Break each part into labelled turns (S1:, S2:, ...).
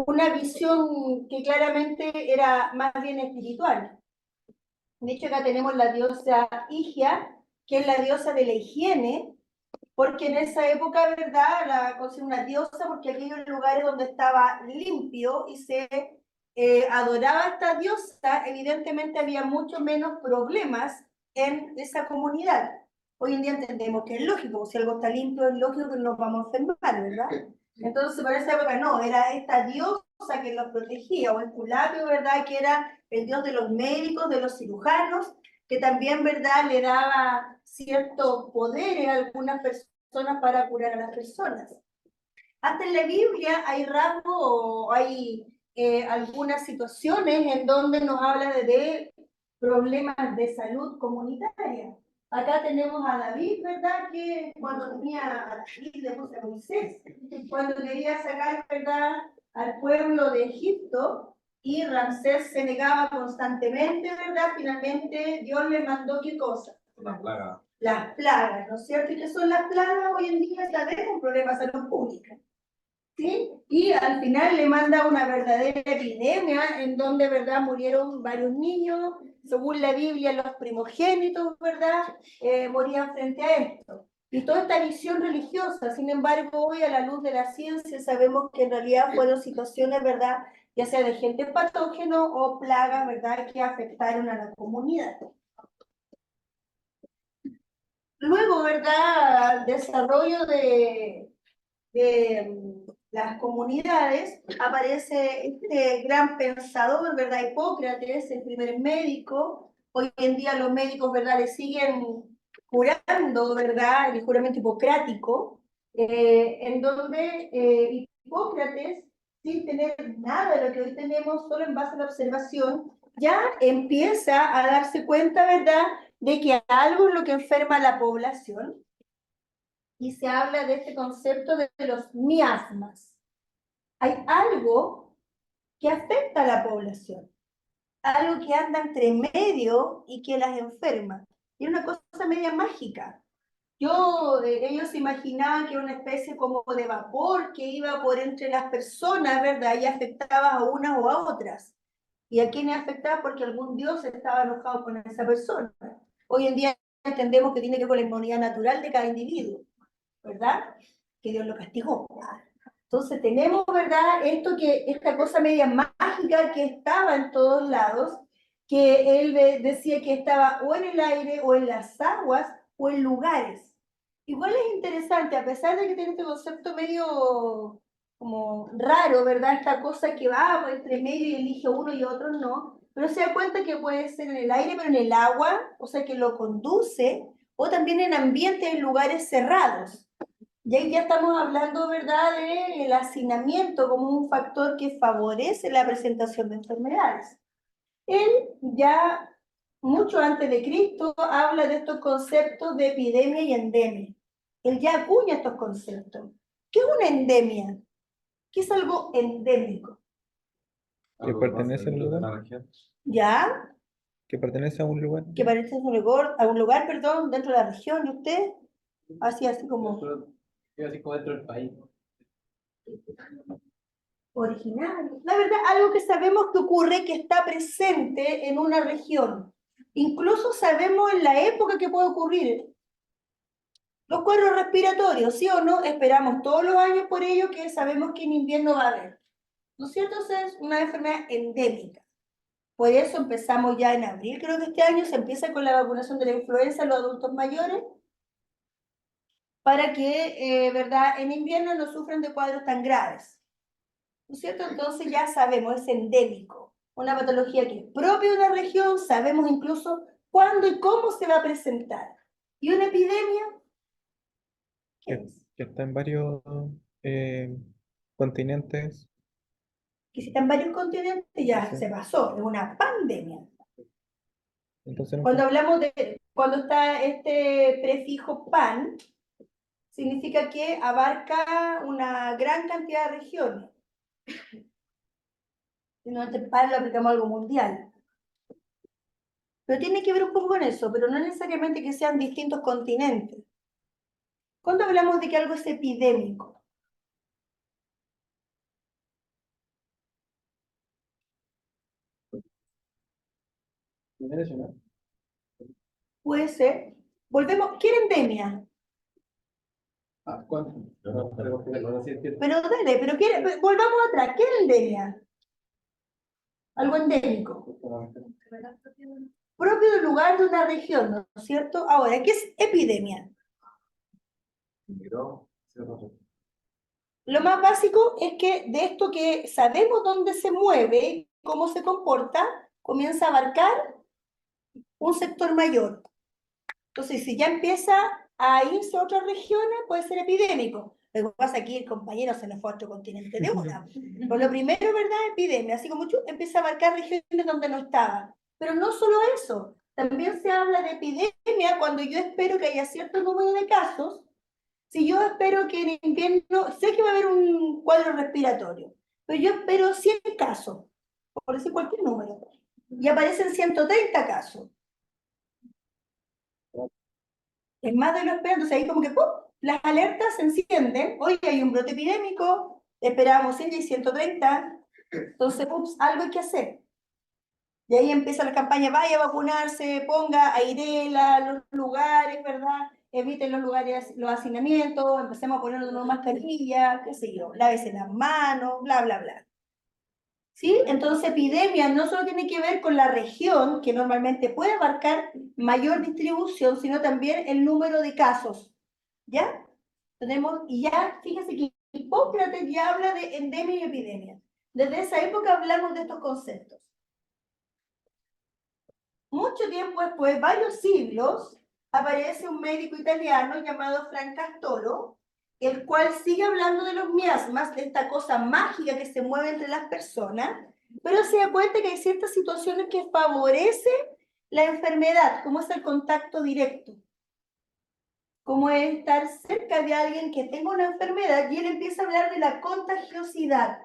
S1: una visión que claramente era más bien espiritual. De hecho, acá tenemos la diosa Higia, que es la diosa de la higiene, porque en esa época, ¿verdad?, la considero una diosa porque aquellos lugares donde estaba limpio y se adoraba a esta diosa, evidentemente había mucho menos problemas en esa comunidad. Hoy en día entendemos que es lógico, si algo está limpio es lógico que nos vamos a enfermar, ¿verdad? Entonces, para esa época no, era esta diosa que los protegía, o Esculapio, ¿verdad?, que era el dios de los médicos, de los cirujanos, que también, ¿verdad?, le daba cierto poder a algunas personas para curar a las personas. Hasta en la Biblia hay rasgos o hay algunas situaciones en donde nos habla de problemas de salud comunitaria. Acá tenemos a David, ¿verdad?, que cuando tenía a David, le puse a Moisés, cuando quería sacar, ¿verdad?, al pueblo de Egipto, y Ramsés se negaba constantemente, ¿verdad? Finalmente Dios le mandó ¿qué cosa?
S2: Una plaga.
S1: Las plagas, ¿no es cierto? ¿Y qué son las plagas? Hoy en día tal vez un problema de salud pública. ¿Sí? Y al final le manda una verdadera epidemia en donde, ¿verdad?, murieron varios niños, según la Biblia, los primogénitos, ¿verdad?, morían frente a esto. Y toda esta visión religiosa, sin embargo, hoy a la luz de la ciencia sabemos que en realidad fueron situaciones, ¿verdad?, ya sea de gente patógeno o plagas, ¿verdad?, que afectaron a la comunidad. Luego, ¿verdad?, desarrollo de las comunidades, aparece este gran pensador, ¿verdad?, Hipócrates, el primer médico. Hoy en día los médicos, ¿verdad?, le siguen jurando, ¿verdad?, el juramento hipocrático, en donde Hipócrates, sin tener nada de lo que hoy tenemos, solo en base a la observación, ya empieza a darse cuenta, ¿verdad?, de que algo es lo que enferma a la población, y se habla de este concepto de los miasmas. Hay algo que afecta a la población, algo que anda entre medio y que las enferma. Y es una cosa media mágica. Ellos imaginaban que era una especie como de vapor que iba por entre las personas, ¿verdad? Y afectaba a unas o a otras. ¿Y a quiénes afectaba? Porque algún dios estaba enojado con esa persona. Hoy en día entendemos que tiene que ver con la inmunidad natural de cada individuo, ¿verdad? Que Dios lo castigó. Entonces tenemos, ¿verdad?, esta cosa media mágica que estaba en todos lados, que él decía que estaba o en el aire, o en las aguas, o en lugares. Igual es interesante, a pesar de que tiene este concepto medio como raro, ¿verdad?, esta cosa que va entre medio y elige uno y otro no, pero se da cuenta que puede ser en el aire, pero en el agua, o sea que lo conduce, o también en ambientes, en lugares cerrados. Y ahí ya estamos hablando, ¿verdad?, del hacinamiento como un factor que favorece la presentación de enfermedades. Él ya, mucho antes de Cristo, habla de estos conceptos de epidemia y endemia. Él ya acuña estos conceptos. ¿Qué es una endemia? ¿Qué es algo endémico?
S3: Que pertenece a un lugar,
S1: ¿Ya?
S3: que pertenece a un lugar.
S1: Que pertenece a un lugar, perdón, dentro de la región. ¿Y usted? Así como...
S2: Yo así como dentro del país.
S1: Originario. La verdad, algo que sabemos que ocurre, que está presente en una región. Incluso sabemos en la época que puede ocurrir. Los cuadros respiratorios, ¿sí o no? Esperamos todos los años por ello, que sabemos que en invierno va a haber. ¿No es cierto? O sea, es una enfermedad endémica. Por eso empezamos ya en abril, creo que este año se empieza con la vacunación de la influenza en los adultos mayores, para que, ¿verdad?, en invierno no sufran de cuadros tan graves. ¿No es cierto? Entonces ya sabemos, es endémico, una patología que es propia de una región, sabemos incluso cuándo y cómo se va a presentar. ¿Y una epidemia? ¿Qué es?
S3: Que está en varios continentes.
S1: Que si está en varios continentes ya
S3: Sí.
S1: se pasó, es una pandemia.
S3: Entonces,
S1: Cuando hablamos cuando está este prefijo pan, significa que abarca una gran cantidad de regiones. Si no, este pan lo aplicamos a algo mundial. Pero tiene que ver un poco con eso, pero no necesariamente que sean distintos continentes. Cuando hablamos de que algo es epidémico, Puede ser. Volvemos, ¿qué era endemia?
S2: Ah, ¿cuánto? Pero
S1: Dale, pero volvamos atrás, ¿qué era endemia? Algo endémico. Propio del lugar de una región, ¿no es cierto? Ahora, ¿qué es epidemia? Lo más básico es que de esto que sabemos dónde se mueve, cómo se comporta, comienza a abarcar un sector mayor. Entonces, si ya empieza a irse a otras regiones, puede ser epidémico. Lo que pasa aquí, el compañero se nos fue a otro continente de una. Pero lo primero, ¿verdad? Epidemia. Así como empieza a abarcar regiones donde no estaba. Pero no solo eso. También se habla de epidemia cuando yo espero que haya cierto número de casos. Si yo espero que en invierno, sé que va a haber un cuadro respiratorio, pero yo espero 100 casos, por decir cualquier número, y aparecen 130 casos. Es más de lo esperado, entonces ahí como que ¡pum! Las alertas se encienden, hoy hay un brote epidémico, esperábamos 100 y 130, entonces, ups, algo hay que hacer. Y ahí empieza la campaña, vaya a vacunarse, ponga airela los lugares, ¿verdad? Eviten los lugares, los hacinamientos, empecemos a ponernos una mascarilla, qué sé yo, lávese las manos, bla, bla, bla. ¿Sí? Entonces, epidemia no solo tiene que ver con la región, que normalmente puede abarcar mayor distribución, sino también el número de casos. ¿Ya? Tenemos, y ya, fíjense que Hipócrates ya habla de endemia y epidemia. Desde esa época hablamos de estos conceptos. Mucho tiempo después, varios siglos, aparece un médico italiano llamado Francastoro, el cual sigue hablando de los miasmas, de esta cosa mágica que se mueve entre las personas, pero se da cuenta que hay ciertas situaciones que favorecen la enfermedad, como es el contacto directo, como es estar cerca de alguien que tenga una enfermedad, y él empieza a hablar de la contagiosidad,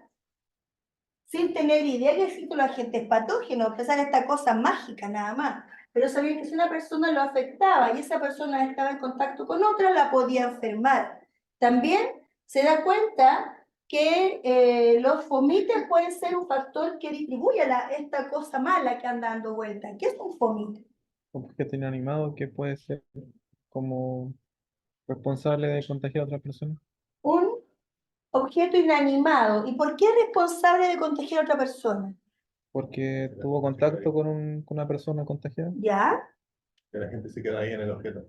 S1: sin tener idea que existe los agentes patógenos, pensar esta cosa mágica nada más. Pero sabían que si una persona lo afectaba y esa persona estaba en contacto con otra, la podía enfermar. También se da cuenta que los fomites pueden ser un factor que distribuye esta cosa mala que anda dando vuelta. ¿Qué es un fomite?
S3: Objeto inanimado que puede ser como responsable de contagiar a otra persona.
S1: Un objeto inanimado. ¿Y por qué es responsable de contagiar a otra persona?
S3: Porque tuvo contacto con una persona contagiada.
S1: ¿Ya?
S4: Que la gente se queda ahí en el objeto.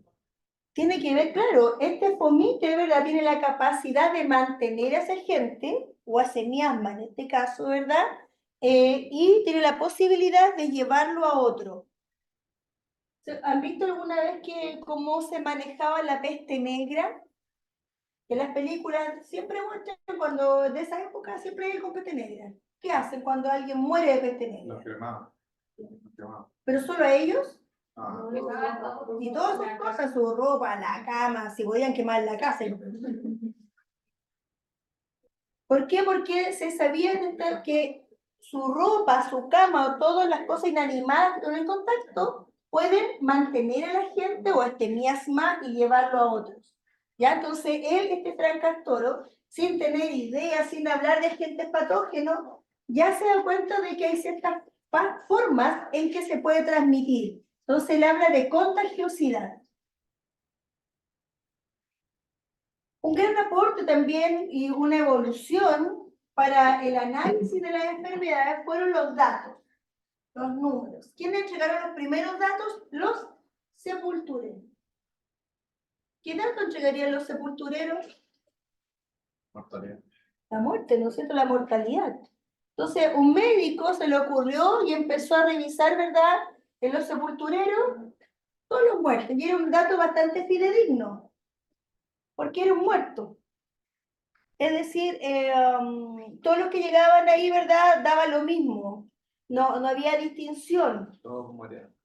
S1: Tiene que ver, claro, este fomite, ¿verdad? Tiene la capacidad de mantener a esa gente, o a ese miasma en este caso, ¿verdad? Y tiene la posibilidad de llevarlo a otro. ¿Han visto alguna vez cómo se manejaba la peste negra? En las películas siempre muestran cuando de esa época siempre hay con peste negra. ¿Qué hacen cuando alguien muere de peste negra?
S4: Los cremados. Los cremados.
S1: ¿Pero solo a ellos?
S4: Ah.
S1: Y todas sus cosas, su ropa, la cama, si podían quemar la casa. ¿Por qué? Porque se sabía que su ropa, su cama o todas las cosas inanimadas que están en contacto pueden mantener a la gente o este miasma y llevarlo a otros. ¿Ya? Entonces él, este Francastoro, sin tener idea, sin hablar de agentes patógenos, ya se da cuenta de que hay ciertas formas en que se puede transmitir. Entonces él habla de contagiosidad. Un gran aporte también y una evolución para el análisis de las enfermedades fueron los datos, los números. ¿Quiénes entregaron los primeros datos? Los sepultureros. ¿Qué datos entregarían los sepultureros?
S4: Mortalidad.
S1: La muerte, ¿no es cierto? La mortalidad. Entonces, un médico se le ocurrió y empezó a revisar, ¿verdad? En los sepultureros, todos los muertos. Y era un dato bastante fidedigno, porque era un muerto. Es decir, todos los que llegaban ahí, ¿verdad? Daba lo mismo. No había distinción.
S2: Todos murieron.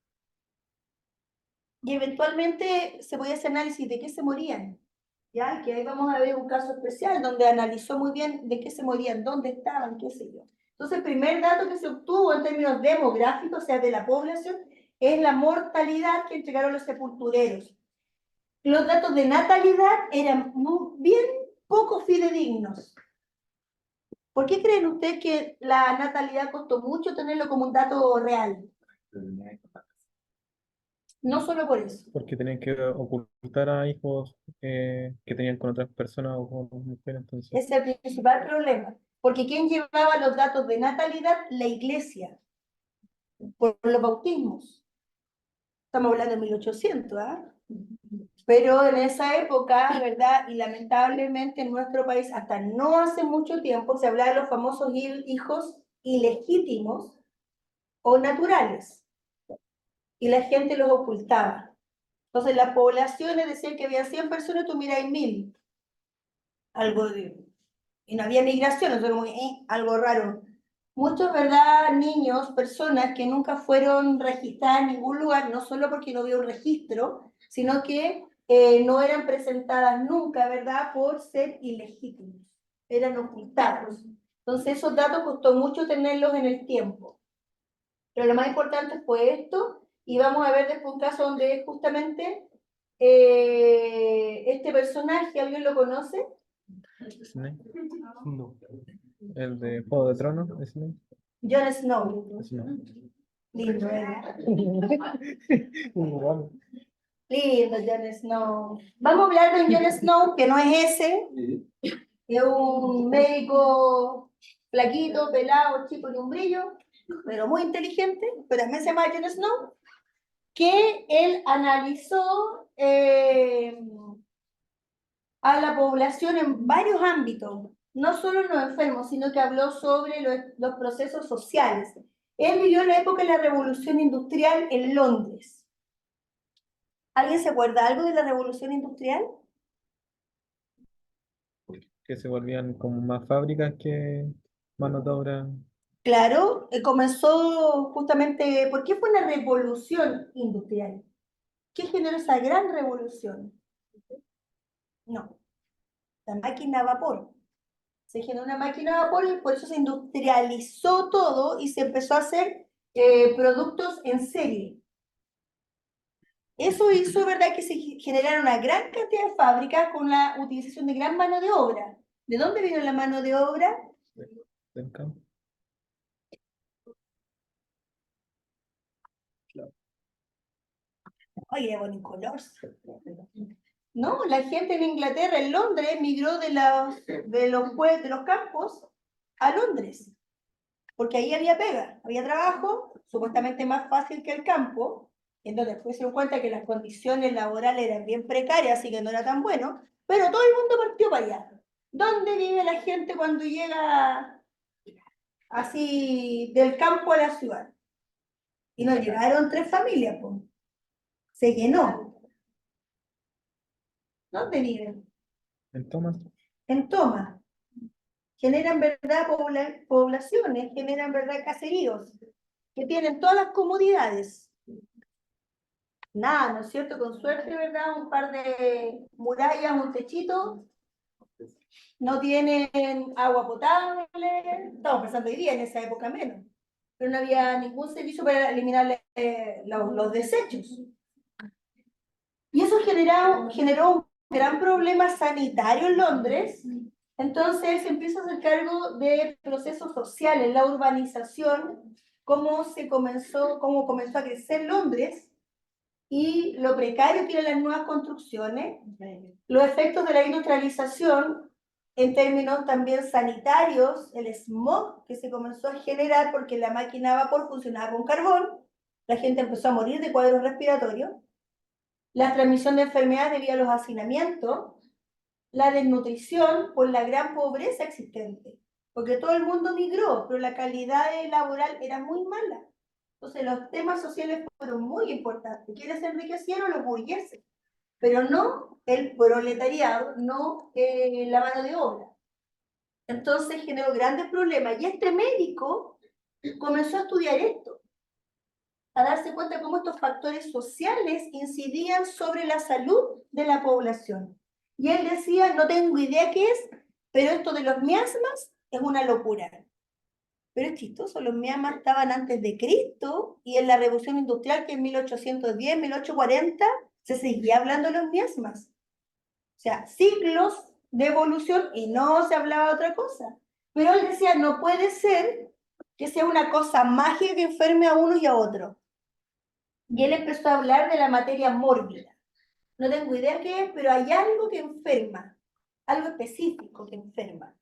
S1: Y eventualmente se podía hacer análisis de qué se morían. ¿Ya? Que ahí vamos a ver un caso especial donde analizó muy bien de qué se morían, dónde estaban, qué sé yo. Entonces, el primer dato que se obtuvo en términos demográficos, o sea, de la población, es la mortalidad que entregaron los sepultureros. Los datos de natalidad eran bien poco fidedignos. ¿Por qué creen ustedes que la natalidad costó mucho tenerlo como un dato real? No solo por eso.
S3: porque tenían que ocultar a hijos que tenían con otras personas o con mujeres, entonces.
S1: Ese es el principal problema. Porque ¿quién llevaba los datos de natalidad? La iglesia, por los bautismos. Estamos hablando de 1800, ¿ah? Pero en esa época, ¿verdad? Y lamentablemente en nuestro país, hasta no hace mucho tiempo, se hablaba de los famosos hijos ilegítimos o naturales. Y la gente los ocultaba. Entonces las poblaciones decían que había 100 personas, tú miras, hay 1000. Algo de... Y no había migración, entonces como, algo raro. Muchos, ¿verdad? Niños, personas que nunca fueron registradas en ningún lugar, no solo porque no había un registro, sino que no eran presentadas nunca, ¿verdad? Por ser ilegítimos, eran ocultados. Entonces esos datos costó mucho tenerlos en el tiempo. Pero lo más importante fue esto, y vamos a ver después un caso donde justamente este personaje, ¿alguien lo conoce?
S3: Snape,
S2: No.
S3: el de Juego de Tronos, Snape.
S1: Jon Snow.
S3: Snape.
S1: Lindo, ¿eh?
S3: Igual.
S1: Lindo, Jon Snow. Vamos a hablar de Jon Snow, que no es ese, es un médico flaquito, pelado, chico de un brillo, pero muy inteligente, pero también se llama Jon Snow, que él analizó a la población en varios ámbitos, no solo en los enfermos, sino que habló sobre los procesos sociales. Él vivió en la época de la Revolución Industrial en Londres. ¿Alguien se acuerda algo de la Revolución Industrial?
S3: Que se volvían como más fábricas que mano de obra.
S1: Claro, comenzó justamente, ¿por qué fue una revolución industrial? ¿Qué generó esa gran revolución? No, la máquina a vapor. Se generó una máquina a vapor y por eso se industrializó todo y se empezó a hacer productos en serie. Eso hizo, ¿verdad?, que se generara una gran cantidad de fábricas con la utilización de gran mano de obra. ¿De dónde vino la mano de obra?
S3: Del campo.
S1: Oye, bonito color. No, la gente en Inglaterra, en Londres, migró de los campos a Londres, porque ahí había pega, había trabajo, supuestamente más fácil que el campo, entonces después se dio cuenta que las condiciones laborales eran bien precarias, así que no era tan bueno, pero todo el mundo partió para allá. ¿Dónde vive la gente cuando llega así del campo a la ciudad? Y no llegaron 3 familias, pues. Se llenó. ¿Dónde viven?
S3: En Thomas.
S1: En Toma. Generan, ¿verdad?, poblaciones, generan, ¿verdad?, caseríos, que tienen todas las comodidades. Nada, ¿no es cierto? Con suerte, ¿verdad? Un par de murallas, un techito. No tienen agua potable. Estamos pensando hoy día, en esa época menos. Pero no había ningún servicio para eliminar los desechos. Y eso generó un gran problema sanitario en Londres. Entonces se empieza a hacer cargo de procesos sociales, la urbanización, cómo comenzó a crecer Londres y lo precario que eran las nuevas construcciones, los efectos de la industrialización en términos también sanitarios, el smog que se comenzó a generar porque la máquina a vapor funcionaba con carbón, la gente empezó a morir de cuadros respiratorios, la transmisión de enfermedades debido a los hacinamientos, la desnutrición por la gran pobreza existente, porque todo el mundo migró, pero la calidad laboral era muy mala. Entonces los temas sociales fueron muy importantes. ¿Quiénes se enriquecieron? Los burgueses, pero no el proletariado, no la mano de obra. Entonces generó grandes problemas y este médico comenzó a estudiar esto, a darse cuenta cómo estos factores sociales incidían sobre la salud de la población. Y él decía, no tengo idea qué es, pero esto de los miasmas es una locura. Pero es chistoso, los miasmas estaban antes de Cristo y en la Revolución Industrial, que en 1810, 1840, se seguía hablando de los miasmas. O sea, siglos de evolución y no se hablaba de otra cosa. Pero él decía, no puede ser que sea una cosa mágica que enferme a uno y a otro. y él empezó a hablar de la materia mórbida. No tengo idea qué es, pero hay algo que enferma, algo específico que enferma.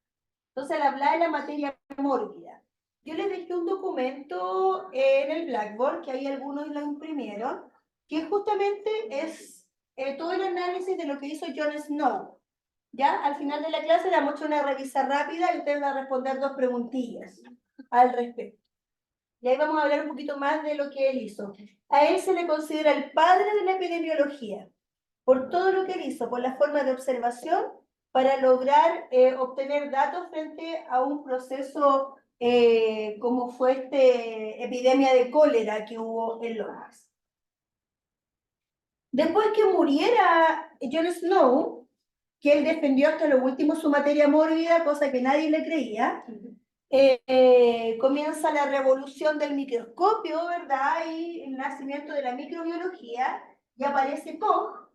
S1: Entonces, al hablar de la materia mórbida, yo les dejé un documento en el Blackboard, que ahí algunos lo imprimieron, que justamente es todo el análisis de lo que hizo Jon Snow. Ya, al final de la clase le vamos a hacer una revisa rápida y ustedes van a responder 2 preguntillas al respecto. Y ahí vamos a hablar un poquito más de lo que él hizo. A él se le considera el padre de la epidemiología, por todo lo que él hizo, por la forma de observación, para lograr obtener datos frente a un proceso como fue esta epidemia de cólera que hubo en Londres. Después que muriera Jon Snow, que él defendió hasta lo último su materia mórbida, cosa que nadie le creía, comienza la revolución del microscopio, ¿verdad? Y el nacimiento de la microbiología, y aparece Koch,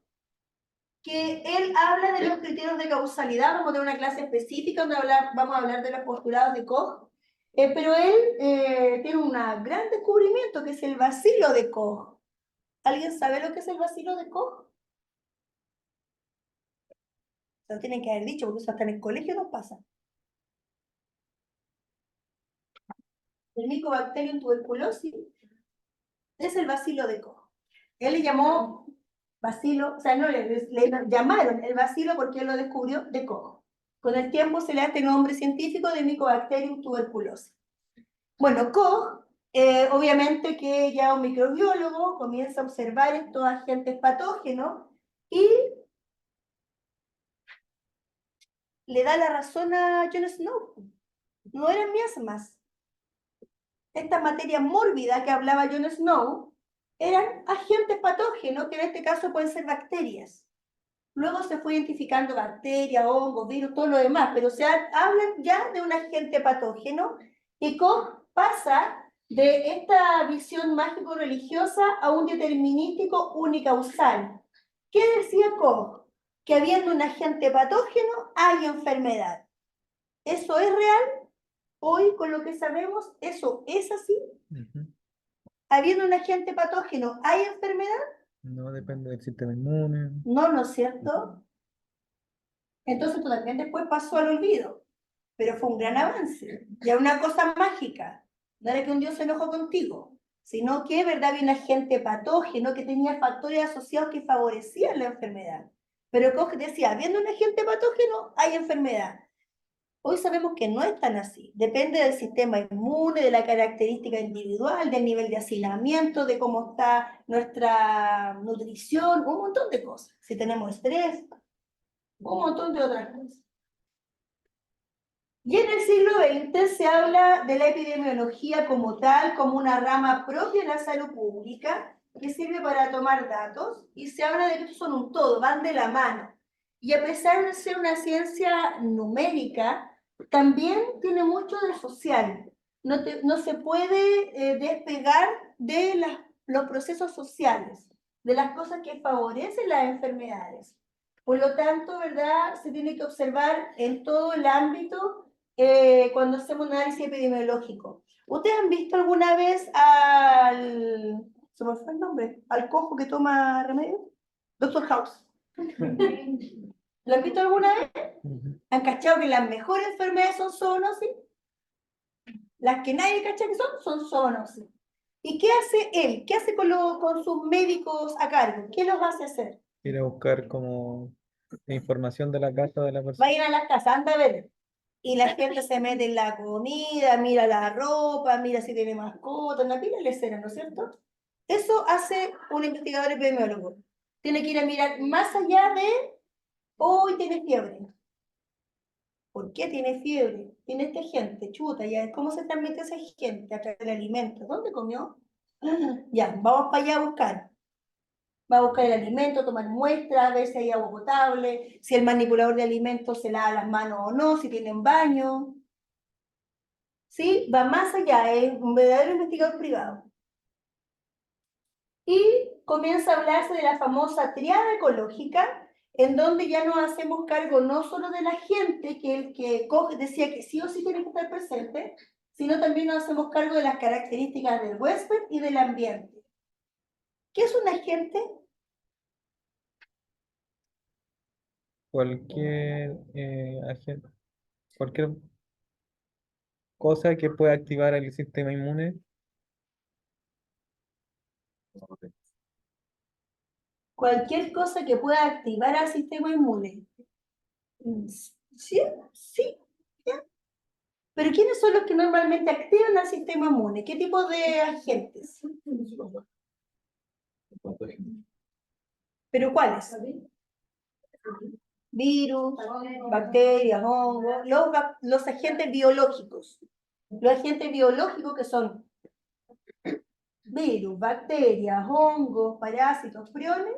S1: que él habla de los criterios de causalidad. Vamos a tener una clase específica donde vamos a hablar de los postulados de Koch, pero él tiene un gran descubrimiento que es el bacilo de Koch. ¿Alguien sabe lo que es el bacilo de Koch? Se lo tienen que haber dicho, porque eso hasta en el colegio nos pasa. El Mycobacterium tuberculosis es el bacilo de Koch. Él le llamó bacilo, o sea, no le llamaron el bacilo porque él lo descubrió de Koch. Con el tiempo se le da este nombre científico de Mycobacterium tuberculosis. Bueno, Koch, obviamente que ya un microbiólogo comienza a observar estos agentes patógenos y le da la razón a Jon Snow. No eran miasmas. Esta materia mórbida que hablaba Jon Snow eran agentes patógenos, que en este caso pueden ser bacterias. Luego se fue identificando bacterias, hongos, virus, todo lo demás, pero se hablan ya de un agente patógeno, y Koch pasa de esta visión mágico-religiosa a un determinístico unicausal. ¿Qué decía Koch? Que habiendo un agente patógeno hay enfermedad. ¿Eso es real? Hoy, con lo que sabemos, ¿eso es así? Habiendo un agente patógeno, ¿hay enfermedad?
S3: No depende del sistema inmune.
S1: No, ¿no es cierto? Entonces esto también después pasó al olvido, pero fue un gran avance. Ya una cosa mágica, no era que un Dios se enojó contigo, sino que, ¿verdad?, había un agente patógeno que tenía factores asociados que favorecían la enfermedad. Pero Koch decía, habiendo un agente patógeno, hay enfermedad. Hoy sabemos que no es tan así. Depende del sistema inmune, de la característica individual, del nivel de hacinamiento, de cómo está nuestra nutrición, un montón de cosas. Si tenemos estrés, un montón de otras cosas. Y en el siglo XX se habla de la epidemiología como tal, como una rama propia de la salud pública, que sirve para tomar datos, y se habla de que estos son un todo, van de la mano. Y a pesar de ser una ciencia numérica, también tiene mucho de social. No se puede despegar de los procesos sociales, de las cosas que favorecen las enfermedades. Por lo tanto, ¿verdad?, se tiene que observar en todo el ámbito cuando hacemos un análisis epidemiológico. ¿Ustedes han visto alguna vez se me fue el nombre, al cojo que toma remedio? Doctor House. ¿Lo han visto alguna vez? ¿Han cachado que las mejores enfermedades son zoonosis? Las que nadie cacha que son zoonosis. ¿Y qué hace él? ¿Qué hace con sus médicos a cargo? ¿Qué los hace hacer?
S3: Ir a buscar como información de la casa de la persona.
S1: Vayan a las casas, anda a ver. Y la gente se mete en la comida, mira la ropa, mira si tiene mascota, una pila de escena, ¿no es cierto? Eso hace un investigador epidemiólogo. Tiene que ir a mirar más allá de, hoy tiene fiebre. ¿Por qué tiene fiebre? Tiene este gente, chuta, ya, ¿cómo se transmite esa gente? A través del alimento. ¿Dónde comió? Ya, vamos para allá a buscar. Va a buscar el alimento, tomar muestras, ver si hay agua potable, si el manipulador de alimentos se lava las manos o no, si tienen baño. ¿Sí? Va más allá, es un verdadero investigador privado. Y comienza a hablarse de la famosa triada ecológica, en donde ya nos hacemos cargo no solo de la gente, que el que Koch decía que sí o sí tiene que estar presente, sino también nos hacemos cargo de las características del huésped y del ambiente. ¿Qué es un agente?
S3: Cualquier cualquier cosa que pueda activar el sistema inmune.
S1: Cualquier cosa que pueda activar al sistema inmune. ¿Sí? Sí. ¿Ya? Pero ¿quiénes son los que normalmente activan al sistema inmune? ¿Qué tipo de agentes? ¿Pero cuáles? Virus, bacterias, hongos, los agentes biológicos. Los agentes biológicos que son virus, bacterias, hongos, parásitos, priones,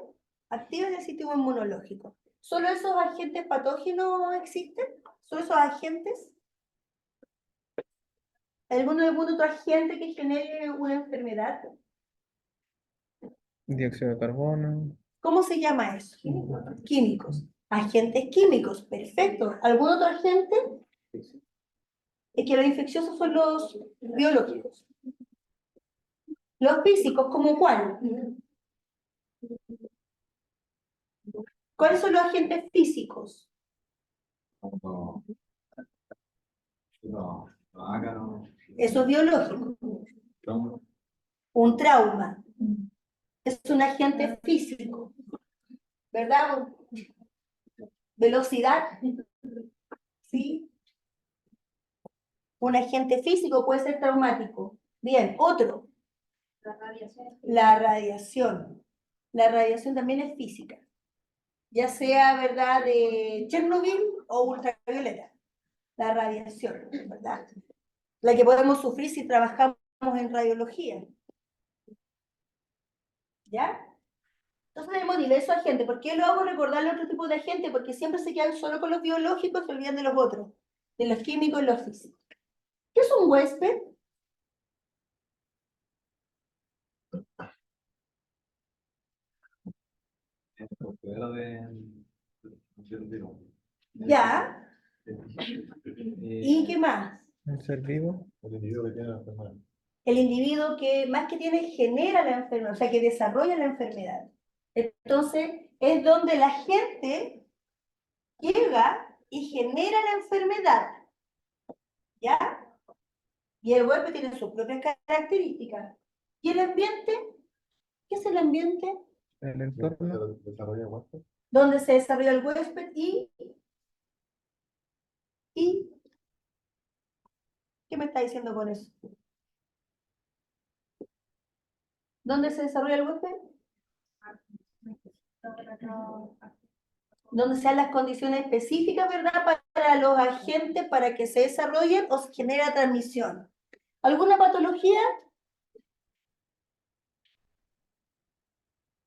S1: activan el sistema inmunológico. ¿Solo esos agentes patógenos existen? ¿Solo esos agentes? ¿Algún otro agente que genere una enfermedad?
S3: Dióxido de carbono.
S1: ¿Cómo se llama eso? Químicos. Agentes químicos, perfecto. ¿Algún otro agente? Es que los infecciosos son los biológicos. Los físicos, ¿cómo cuál? ¿Cuáles son los agentes físicos? Eso es biológico. Un trauma es un agente físico, ¿verdad? Velocidad, ¿sí? Un agente físico puede ser traumático. Bien, otro. La radiación. La radiación también es física. Ya sea, ¿verdad?, de Chernobyl o ultravioleta. La radiación, ¿verdad? La que podemos sufrir si trabajamos en radiología. ¿Ya? Entonces tenemos diversos agentes. ¿Por qué lo hago recordarle otro tipo de agentes? Porque siempre se quedan solo con los biológicos y se olvidan de los otros, de los químicos y los físicos. ¿Qué es un huésped? Ya. ¿Y qué más?
S3: Un ser vivo.
S4: El individuo que tiene la enfermedad.
S1: El individuo que más que tiene genera la enfermedad, o sea, que desarrolla la enfermedad. Entonces, es donde la gente llega y genera la enfermedad. ¿Ya? Y el huésped tiene sus propias características. ¿Y el ambiente? ¿Qué es el ambiente?
S3: El entorno.
S4: Desarrolla huésped.
S1: Donde se desarrolla el huésped y ¿qué me está diciendo con eso? ¿Dónde se desarrolla el huésped? Donde sean las condiciones específicas, ¿verdad?, para los agentes para que se desarrollen o se genera transmisión. ¿Alguna patología?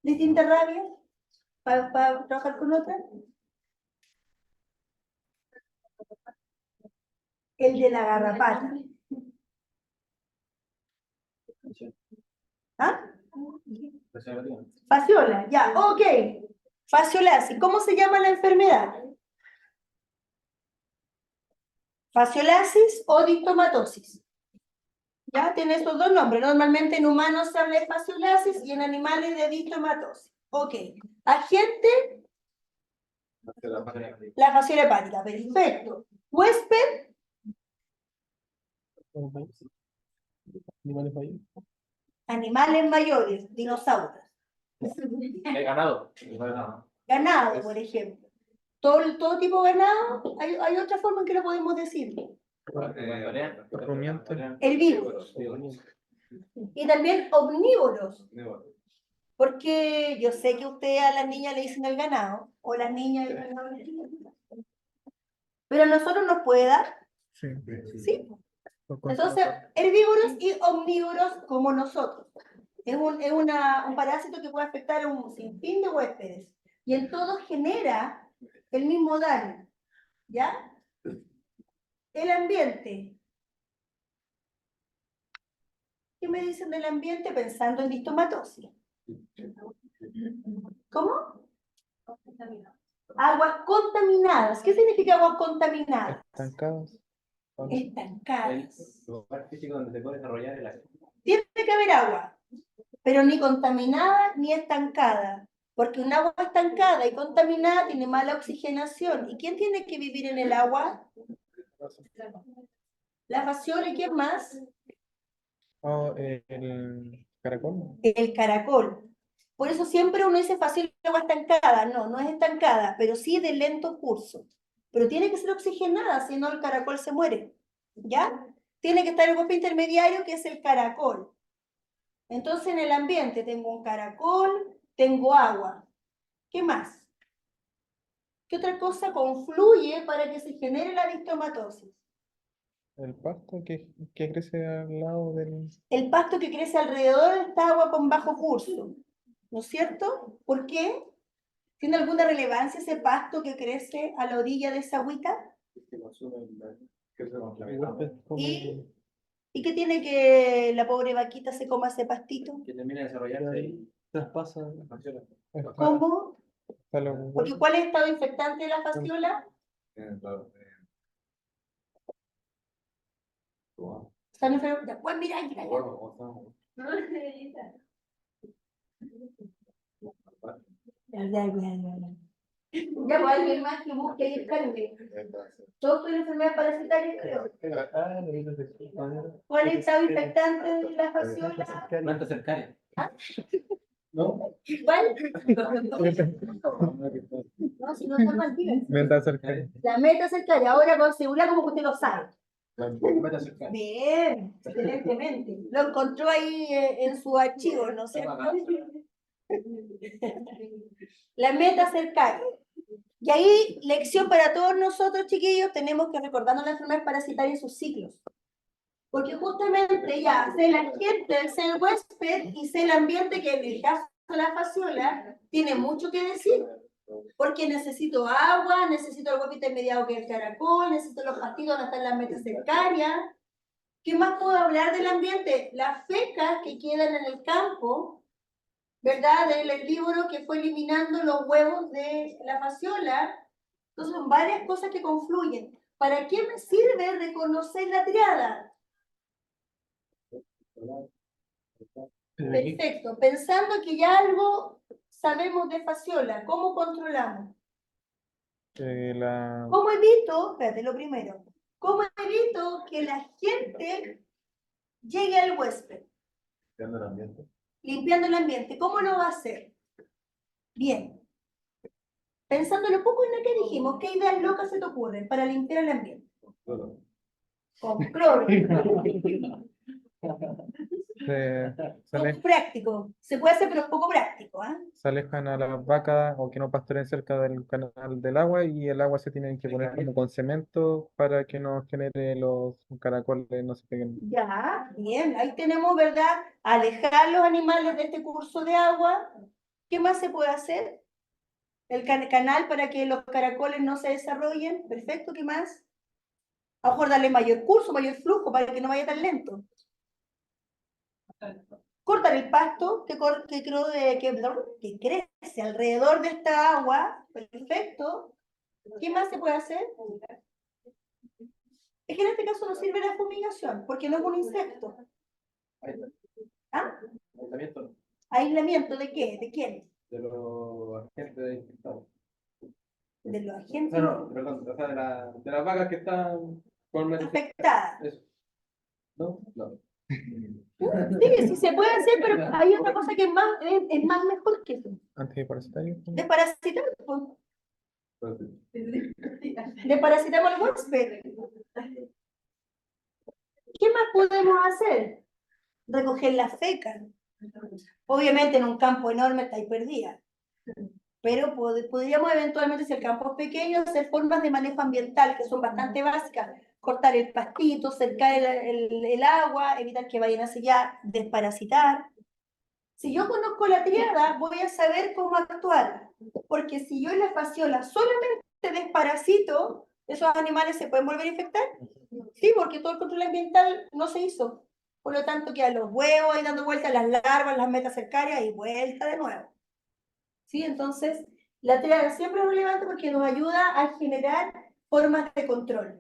S1: ¿Distintas rabias? ¿Para trabajar con otra? El de la garrapata. ¿Ah? Fasciola, ya, ok. Fasciolasis, ¿cómo se llama la enfermedad? Fasciolasis o distomatosis. Ya tiene esos dos nombres. Normalmente en humanos se habla de fasciolasis y en animales de distomatosis. Ok. Agente, la fasciola hepática. Perfecto. Huésped,
S3: Animales mayores.
S1: animales mayores, dinosaurios.
S2: El ganado.
S1: Ganado, por ejemplo. Todo tipo de ganado, hay otra forma en que lo podemos decir.
S3: Rumiante.
S1: Herbívoros. Y también omnívoros. Porque yo sé que usted a las niñas le dicen el ganado, o las niñas el ganado. Pero a nosotros nos puede dar,
S3: Sí.
S1: ¿sí?
S3: Por
S1: Entonces, herbívoros y omnívoros como nosotros. Es un parásito que puede afectar a un sinfín de huéspedes. Y en todo genera el mismo daño. ¿Ya? El ambiente. ¿Qué me dicen del ambiente pensando en distomatosis? ¿Cómo? Aguas contaminadas. ¿Qué significa aguas contaminadas?
S3: Estancados.
S1: Estancadas.
S2: El lugar físico donde se puede desarrollar el acto.
S1: Tiene que haber agua. pero ni contaminada ni estancada, porque un agua estancada y contaminada tiene mala oxigenación. ¿Y quién tiene que vivir en el agua? La fasciola, ¿y quién más?
S3: Oh, el caracol.
S1: El caracol. Por eso siempre uno dice fasciola agua estancada. No, no es estancada, pero sí de lento curso. Pero tiene que ser oxigenada, si no el caracol se muere. ¿Ya? Tiene que estar el huésped intermediario, que es el caracol. Entonces en el ambiente tengo un caracol, tengo agua. ¿Qué más? ¿Qué otra cosa confluye para que se genere la distomatosis?
S3: El pasto que crece al lado del...
S1: El pasto que crece alrededor de esta agua con bajo curso. ¿No es cierto? ¿Por qué? ¿Tiene alguna relevancia ese pasto que crece a la orilla de esa agüita? ¿Y, ¿Y qué tiene que la pobre vaquita se coma ese pastito?
S2: Que termine de desarrollarse y
S3: Traspasa.
S1: ¿Cómo?
S3: Hasta los
S1: Porque
S3: huesos.
S1: ¿cuál es el estado infectante de la fasciola? Están enfermos. Después mira, mira. Ya, pues alguien más que busque ahí el carne. Todos tienen enfermedades parasitarias, creo. ¿Cuál es el estado infectante de la fasciola?
S2: planta cercaria.
S3: ¿No?
S1: ¿Cuál? No, si no está mal, díganse.
S3: Menta cercana.
S1: La meta cercaria, ahora con seguridad como que usted lo sabe.
S2: Planta cercaria.
S1: Bien, excelentemente. Lo encontró ahí en su archivo, ¿no es cierto? La meta cercaria. Y ahí, lección para todos nosotros, chiquillos, tenemos que recordarnos la enfermedad parasitaria y sus ciclos. Porque justamente ya sé la gente, sé el huésped y sé el ambiente que en el caso de la fasciola tiene mucho que decir. Porque necesito agua, necesito el huésped intermediado que es el caracol, necesito los pastitos donde están las metas cercarias. ¿Qué más puedo hablar del ambiente? Las fecas que quedan en el campo, ¿verdad? Del herbívoro que fue eliminando los huevos de la fasciola. Entonces son varias cosas que confluyen. ¿Para qué me sirve reconocer la triada? Perfecto. Pensando que ya algo sabemos de fasciola, ¿cómo controlamos? ¿Cómo evito? Espérate, lo primero. ¿Cómo evito que la gente llegue al huésped? Limpiando el ambiente. ¿Cómo lo va a hacer? Bien. Pensándolo poco en lo que dijimos, ¿qué ideas locas se te ocurren para limpiar el ambiente? Con cloro.
S3: Se
S1: Práctico. Se puede hacer, pero es poco práctico. ¿Eh?
S3: se alejan a las vacas o que no pastoren cerca del canal del agua y el agua se tiene que poner como con cemento para que no genere los caracoles, no se peguen.
S1: Ya, bien. Ahí tenemos, ¿verdad? Alejar los animales de este curso de agua. ¿Qué más se puede hacer? El canal para que los caracoles no se desarrollen. Perfecto, ¿qué más? A lo mejor darle mayor curso, mayor flujo para que no vaya tan lento. Cortar el pasto que crece alrededor de esta agua. Perfecto. ¿Qué más se puede hacer? Es que en este caso no sirve la fumigación, porque no es un insecto. ¿Ah?
S2: Aislamiento
S1: ¿Aislamiento de qué? ¿De quién?
S2: de los agentes infectados.
S1: De los agentes
S2: No, perdón, o sea, de las vacas que están con
S1: afectadas.
S2: eso. ¿No? No.
S1: Sí, sí se puede hacer, pero hay otra cosa que es más mejor que eso.
S3: Antiparasitario.
S1: Desparasitar. Desparasitamos al huésped. ¿Qué más podemos hacer? Recoger las fecas. Obviamente en un campo enorme estáis perdida. Pero podríamos eventualmente, si el campo es pequeño, hacer formas de manejo ambiental que son bastante básicas. Cortar el pastito, cercar el agua, evitar que vayan hacia allá, desparasitar. Si yo conozco la triada, voy a saber cómo actuar. Porque si yo en la fasciola solamente desparasito, ¿esos animales se pueden volver a infectar? Sí, porque todo el control ambiental no se hizo. Por lo tanto, quedan los huevos ahí dando vueltas, las larvas, las metas cercarias y vuelta de nuevo. ¿Sí? Entonces, la triada siempre es relevante porque nos ayuda a generar formas de control.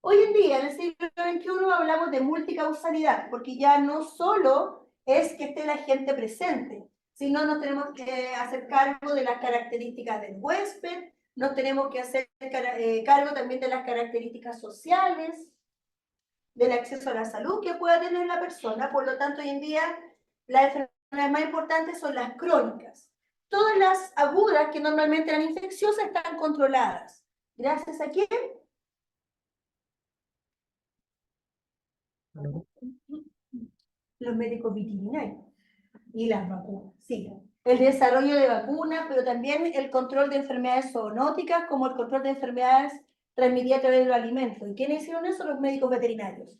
S1: Hoy en día, en el siglo XXI, hablamos de de multicausalidad, porque ya no solo es que esté la gente presente, sino nos tenemos que hacer cargo de las características del huésped, nos tenemos que hacer cargo también de las características sociales, del acceso a la salud que pueda tener la persona. Por lo tanto, hoy en día las enfermedades más importantes son las crónicas. Todas las agudas que normalmente eran infecciosas están controladas. ¿Gracias a quién? Los médicos veterinarios y las vacunas. Sí. El desarrollo de vacunas, pero también el control de enfermedades zoonóticas, como el control de enfermedades transmitidas a través de los alimentos. ¿Y quiénes hicieron eso? Los médicos veterinarios.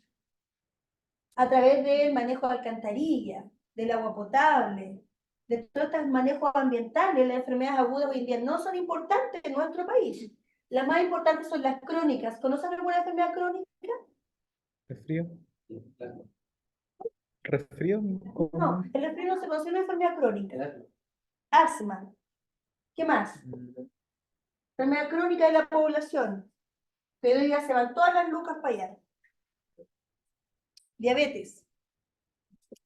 S1: A través del manejo de alcantarilla, del agua potable, de todos estos manejos ambientales. Las enfermedades agudas hoy en día no son importantes en nuestro país. Las más importantes son las crónicas. ¿Conocen alguna enfermedad crónica?
S3: ¿Resfrío? ¿Resfrío?
S1: No, el resfrío no se considera una enfermedad crónica. Asma. ¿Qué más? Enfermedad crónica de la población. Pero hoy ya se van todas las lucas para allá. Diabetes,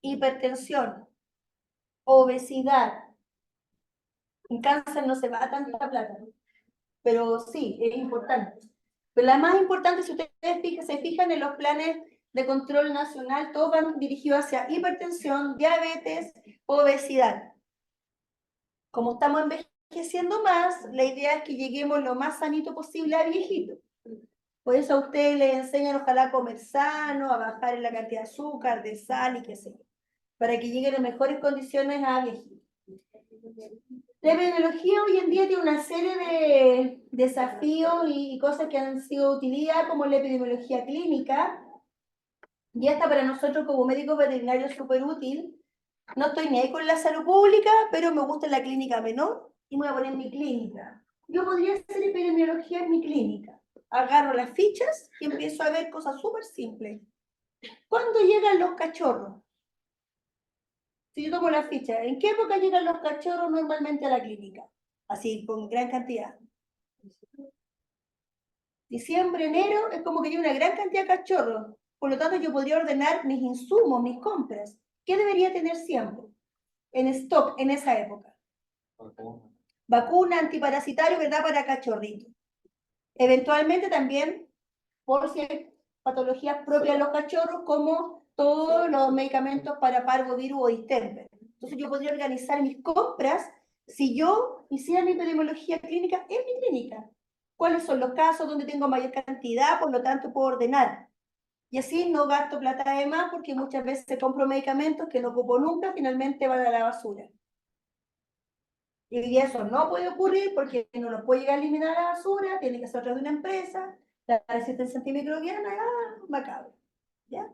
S1: hipertensión, obesidad. En cáncer no se va tanta plata, pero sí, es importante. Pero la más importante, si ustedes se fijan en los planes de control nacional, todos van dirigidos hacia hipertensión, diabetes, obesidad. Como estamos envejeciendo más, la idea es que lleguemos lo más sanito posible a viejito. Por eso a ustedes les enseñan ojalá a comer sano, a bajar en la cantidad de azúcar, de sal y qué sé yo, para que lleguen en mejores condiciones a viejito. La epidemiología hoy en día tiene una serie de desafíos y cosas que han sido utilizadas, como la epidemiología clínica, y esta para nosotros como médicos veterinarios es súper útil. No estoy ni ahí con la salud pública, pero me gusta la clínica menor y me voy a poner mi clínica. Yo podría hacer epidemiología en mi clínica. Agarro las fichas y empiezo a ver cosas súper simples. ¿Cuándo llegan los cachorros? Si yo tomo la ficha, ¿en qué época llegan los cachorros normalmente a la clínica? Así, con gran cantidad. Diciembre, enero, es como que hay una gran cantidad de cachorros. Por lo tanto, yo podría ordenar mis insumos, mis compras. ¿Qué debería tener siempre en stock en esa época? Vacuna, antiparasitario, ¿verdad? Para cachorritos. Eventualmente también, por si hay patologías propias de los cachorros, como todos los medicamentos para parvovirus o distemper. Entonces yo podría organizar mis compras si yo hiciera mi epidemiología clínica en mi clínica. ¿Cuáles son los casos donde tengo mayor cantidad? Por lo tanto, puedo ordenar. Y así no gasto plata de más porque muchas veces compro medicamentos que no ocupo nunca, finalmente van a la basura. Y eso no puede ocurrir porque no lo puede llegar a eliminar a la basura, tiene que ser a través de una empresa, la resistencia antimicrobiana, macabro. ¿Ya?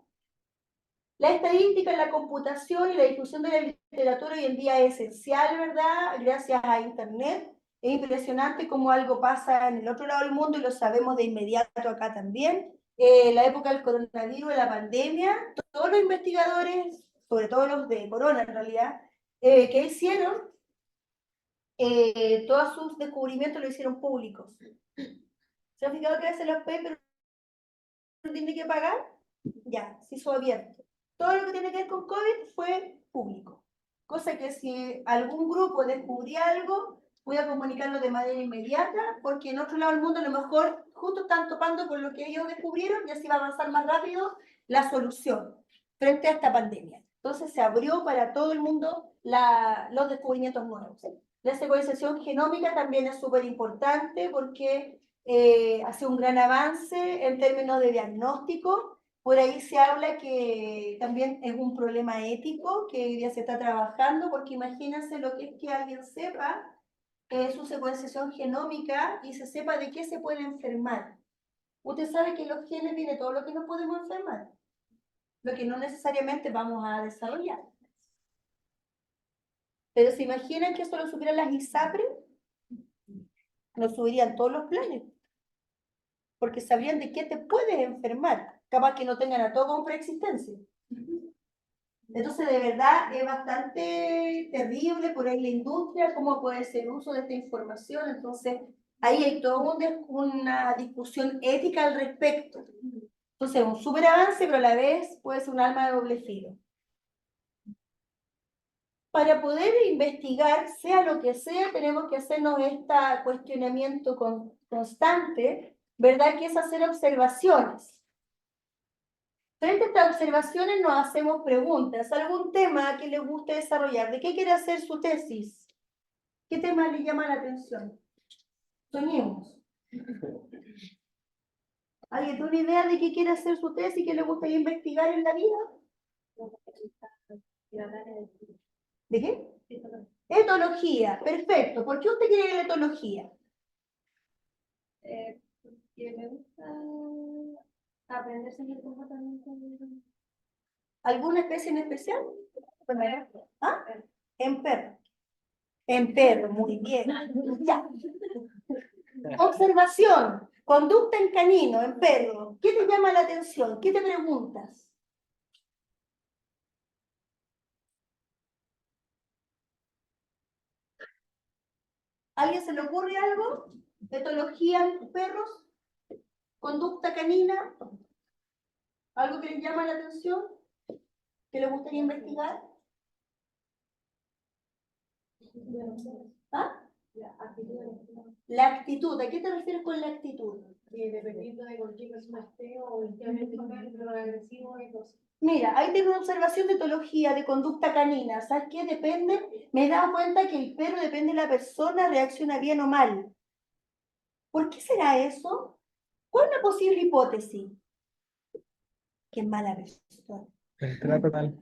S1: La estadística, la computación y la difusión de la literatura hoy en día es esencial, ¿verdad? Gracias a Internet. Es impresionante cómo algo pasa en el otro lado del mundo y lo sabemos de inmediato acá también. La época del coronavirus, de la pandemia, todos los investigadores, sobre todo los de corona en realidad, que hicieron, todos sus descubrimientos lo hicieron públicos. ¿Se han fijado que a veces los papers no tienen que pagar? Ya, se hizo abierto. Todo lo que tiene que ver con COVID fue público. Cosa que si algún grupo descubría algo, voy a comunicarlo de manera inmediata, porque en otro lado del mundo a lo mejor justo están topando con lo que ellos descubrieron y así va a avanzar más rápido la solución frente a esta pandemia. Entonces se abrió para todo el mundo los descubrimientos nuevos. La secuenciación genómica también es súper importante porque hace un gran avance en términos de diagnóstico. Por ahí se habla que también es un problema ético que hoy día se está trabajando, porque imagínense lo que es que alguien sepa su secuenciación genómica y se sepa de qué se puede enfermar. Usted sabe que los genes viene todo lo que nos podemos enfermar, lo que no necesariamente vamos a desarrollar. Pero se imaginan que eso lo supieran las ISAPRE, nos subirían todos los planes, porque sabrían de qué te puedes enfermar, capaz que no tengan a todo con preexistencia. Entonces, de verdad, es bastante terrible por ahí la industria, cómo puede ser uso de esta información. Entonces, ahí hay toda una discusión ética al respecto. Entonces, un súper avance, pero a la vez puede ser un arma de doble filo. Para poder investigar, sea lo que sea, tenemos que hacernos este cuestionamiento constante, ¿verdad? Que es hacer observaciones. Frente a estas observaciones nos hacemos preguntas. ¿Algún tema que les guste desarrollar? ¿De qué quiere hacer su tesis? ¿Qué tema le llama la atención? Soñemos. ¿Alguien tiene una idea de qué quiere hacer su tesis y qué le gustaría investigar en la vida? ¿De qué? Etología, perfecto. ¿Por qué usted quiere la etología?
S5: Que me gusta aprender sobre el comportamiento
S1: ¿Alguna especie en especial? ¿Ah? En perro. En perro, muy bien. Ya. Observación. Conducta en canino, en perro. ¿Qué te llama la atención? ¿Qué te preguntas? ¿Alguien se le ocurre algo? ¿Etología en perros? ¿Conducta canina? ¿Algo que les llama la atención? ¿Que les gustaría investigar? ¿Ah? La actitud. ¿A qué te refieres con la actitud?
S5: dependiendo de con qué persona esté o en qué ambiente esté, pero agresivo y cosas.
S1: Mira, ahí tengo una observación de etología, de conducta canina. ¿Sabes qué? Depende, me he dado cuenta que el perro, depende de la persona, reacciona bien o mal. ¿Por qué será eso? ¿Cuál es una posible hipótesis? Que es mala persona.
S3: El trato tal.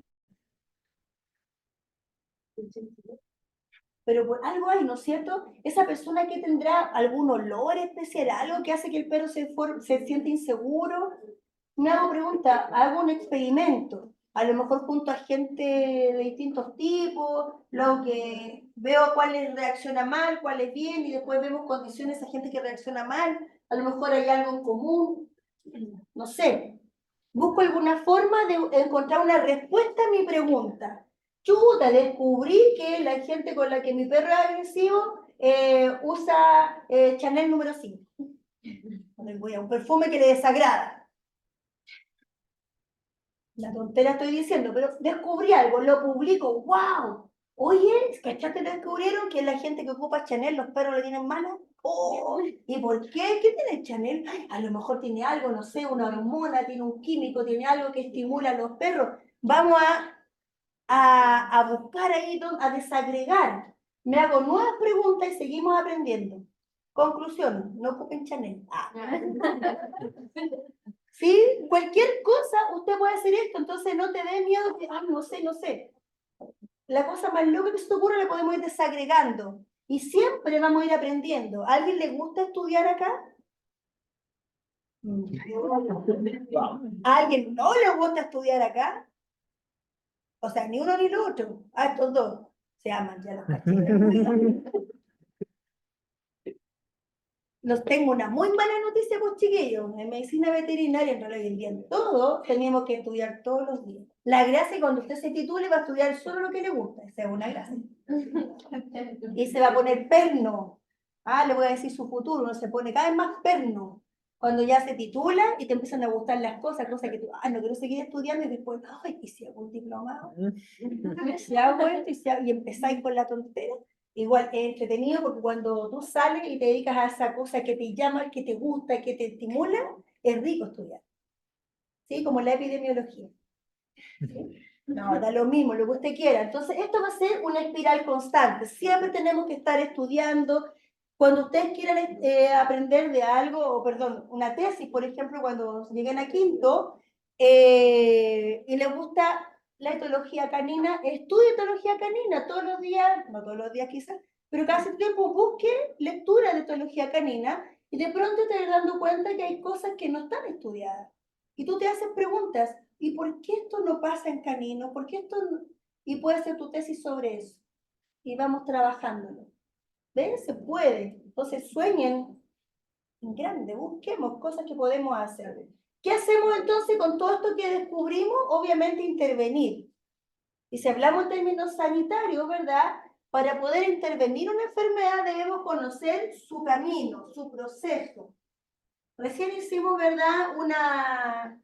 S1: Pero por algo hay, ¿no es cierto? Esa persona que tendrá algún olor especial, algo que hace que el perro se siente inseguro. Me hago pregunta, hago un experimento, a lo mejor junto a gente de distintos tipos, luego que veo cuáles reacciona mal, cuáles bien, y después vemos condiciones a gente que reacciona mal, a lo mejor hay algo en común, no sé. Busco alguna forma de encontrar una respuesta a mi pregunta. Chuta, descubrí que la gente con la que mi perro es agresivo usa Chanel número 5. Un perfume que le desagrada. La tontera estoy diciendo, pero descubrí algo, lo publico, ¡wow! Oye, ¿cachaste? Descubrieron que la gente que ocupa Chanel, los perros le tienen mala. ¡Oh! ¿Y por qué? ¿Qué tiene Chanel? Ay, a lo mejor tiene algo, no sé, una hormona, tiene un químico, tiene algo que estimula a los perros. Vamos a buscar ahí, a desagregar. Me hago nuevas preguntas y seguimos aprendiendo. Conclusión, no ocupen Chanel. Ah. ¿Sí? Cualquier cosa, usted puede hacer esto, entonces no te dé miedo que, no sé, no sé. La cosa más loca que se te ocurra la podemos ir desagregando. Y siempre vamos a ir aprendiendo. ¿A alguien le gusta estudiar acá? ¿A alguien no le gusta estudiar acá? O sea, ni uno ni el otro. A estos dos. Se aman ya los cachitos. Los tengo una muy mala noticia, pues chiquillos. En medicina veterinaria, en realidad, el día en todo, tenemos que estudiar todos los días. La gracia es que cuando usted se titule va a estudiar solo lo que le gusta. Esa es una gracia. Y se va a poner perno. Ah, le voy a decir su futuro. Uno se pone cada vez más perno. Cuando ya se titula y te empiezan a gustar las cosas que tú, no quiero seguir estudiando, y después, ay, ¿y si hago un diplomado? Si hago esto y empezáis con la tontera. Igual es entretenido porque cuando tú sales y te dedicas a esa cosa que te llama, que te gusta, que te estimula, es rico estudiar. ¿Sí? Como la epidemiología. ¿Sí? No, da lo mismo, lo que usted quiera. Entonces, esto va a ser una espiral constante. Siempre tenemos que estar estudiando. Cuando ustedes quieran aprender de algo, o perdón, una tesis, por ejemplo, cuando lleguen a quinto, y les gusta la etología canina, estudie etología canina todos los días, no todos los días quizás, pero cada cierto tiempo busque lectura de etología canina y de pronto te vas dando cuenta que hay cosas que no están estudiadas. Y tú te haces preguntas, ¿y por qué esto no pasa en canino? ¿Por qué esto no? Y puedes hacer tu tesis sobre eso. Y vamos trabajándolo. ¿Ven? Se puede. Entonces sueñen en grande, busquemos cosas que podemos hacer. ¿Qué hacemos entonces con todo esto que descubrimos? Obviamente intervenir. Y si hablamos en términos sanitarios, ¿verdad? Para poder intervenir una enfermedad debemos conocer su camino, su proceso. Recién hicimos, ¿verdad?, una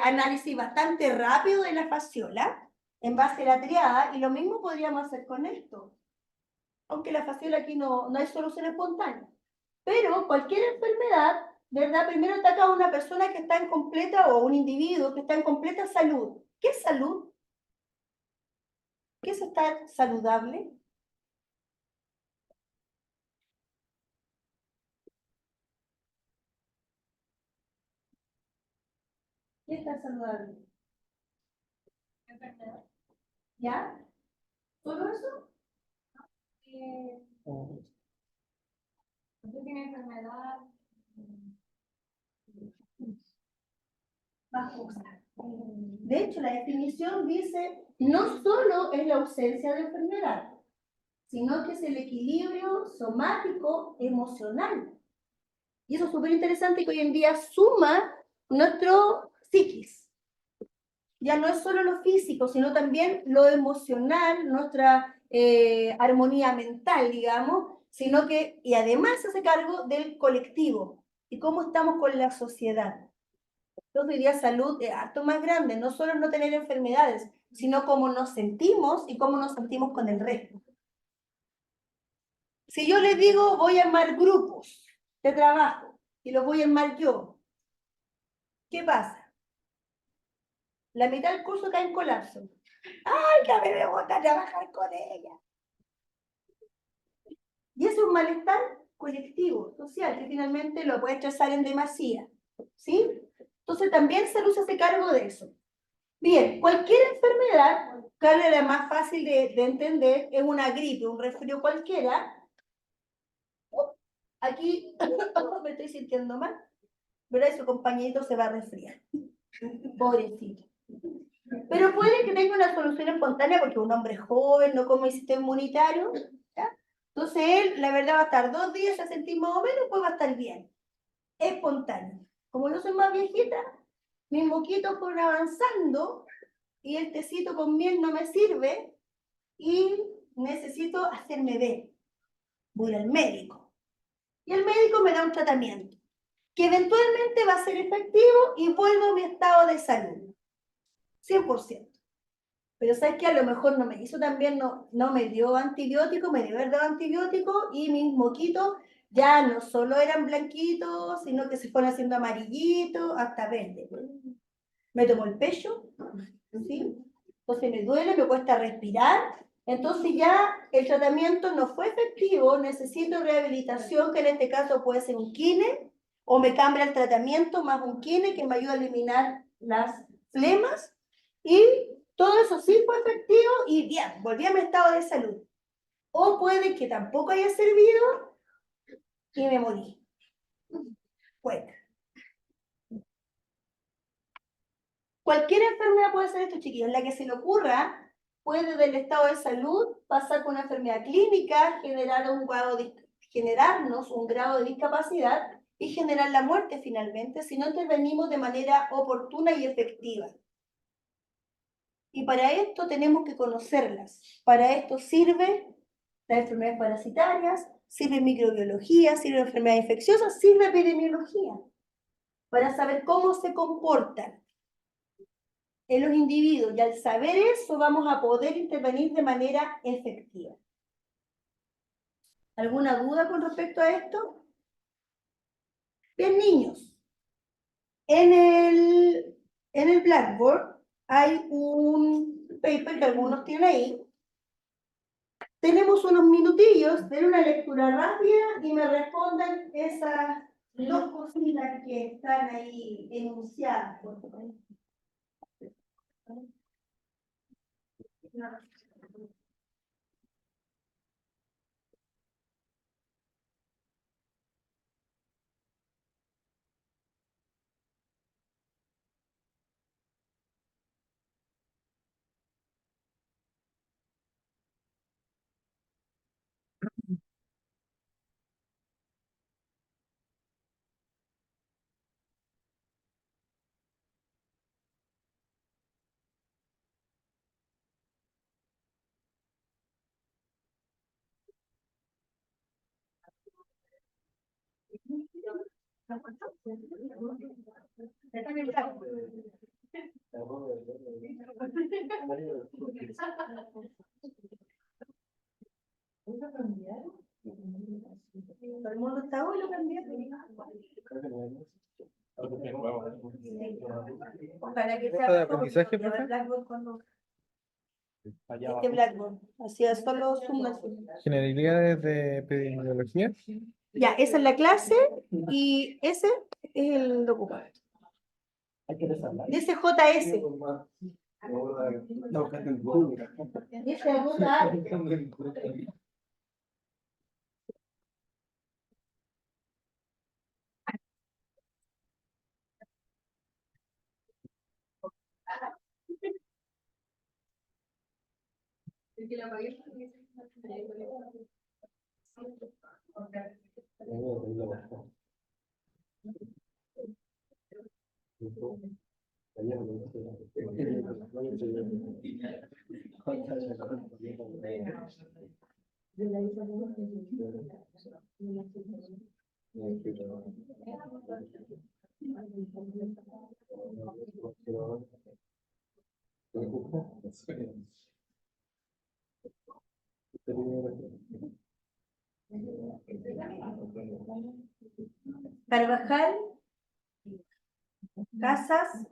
S1: análisis bastante rápido de la fasciola en base a la triada, y lo mismo podríamos hacer con esto. Aunque la fasciola aquí no hay solución espontánea. Pero cualquier enfermedad, ¿verdad?, primero ataca a una persona que está en completa, o un individuo que está en completa salud. ¿Qué es salud? ¿Qué es estar saludable? ¿Qué es estar saludable?
S5: Enfermedad.
S1: ¿Ya? ¿Solo eso?
S5: Usted tiene enfermedad.
S1: Más cosas. De hecho, la definición dice, no solo es la ausencia de enfermedad, sino que es el equilibrio somático emocional. Y eso es súper interesante, que hoy en día suma nuestro psiquis. Ya no es solo lo físico, sino también lo emocional, nuestra armonía mental, digamos, sino que, y además se hace cargo del colectivo y cómo estamos con la sociedad. Entonces, hoy día salud es harto más grande, no solo no tener enfermedades, sino cómo nos sentimos y cómo nos sentimos con el resto. Si yo les digo, voy a armar grupos de trabajo y los voy a armar yo, ¿qué pasa? La mitad del curso cae en colapso. ¡Ay, que a mí me gusta trabajar con ella! Y eso es un malestar colectivo, social, que finalmente lo puede estresar en demasía. ¿Sí? Entonces también salud se hace cargo de eso. Bien, cualquier enfermedad, claro, la más fácil de entender, es una gripe, un resfrío cualquiera. Aquí me estoy sintiendo mal, ¿verdad? Y su compañerito se va a resfriar. Pobrecito. Pero puede que tenga una solución espontánea porque un hombre joven, no come el sistema inmunitario, ¿ya? Entonces él, la verdad, va a estar 2 días a sentir más o menos, pues va a estar bien. Espontáneo. Como yo soy más viejita, mis moquitos fueron avanzando y el tecito con miel no me sirve y necesito hacerme ver. Voy al médico. Y el médico me da un tratamiento que eventualmente va a ser efectivo y vuelvo a mi estado de salud. 100%. Pero sabes que a lo mejor no me hizo también, no me dio antibiótico, me dio verdad antibiótico y mis moquitos ya no solo eran blanquitos, sino que se fueron haciendo amarillitos, hasta verde. Me tomó el pecho, ¿sí? Entonces me duele, me cuesta respirar, entonces ya el tratamiento no fue efectivo, necesito rehabilitación, que en este caso puede ser un kine, o me cambia el tratamiento más un kine que me ayuda a eliminar las flemas, y todo eso sí fue efectivo y bien, volví a mi estado de salud. O puede que tampoco haya servido y me morí. Bueno, cualquier enfermedad puede ser esto, chiquillos. La que se le ocurra puede del estado de salud pasar por una enfermedad clínica, generarnos un grado de discapacidad y generar la muerte finalmente si no intervenimos de manera oportuna y efectiva. Y para esto tenemos que conocerlas. Para esto sirve las enfermedades parasitarias, sirve microbiología, sirve enfermedades infecciosas, sirve epidemiología, para saber cómo se comportan en los individuos, y al saber eso vamos a poder intervenir de manera efectiva. ¿Alguna duda con respecto a esto? Bien, niños, en el Blackboard hay un paper que algunos tienen ahí. Tenemos unos minutillos de una lectura rápida y me responden esas dos cositas que están ahí enunciadas. Por favor. Todo el mundo está hoy, lo cambiaron. Para que sea
S3: ¿Nota de
S1: mejor,
S3: aprendizaje,
S1: porque
S3: profe?
S1: Blackboard este Blackboard, hacía solo sumas.
S3: Generalidades de epidemiología.
S1: Ya, esa es la clase y ese es el documento. Dice JS. Dice ruta. Carvajal, Casas,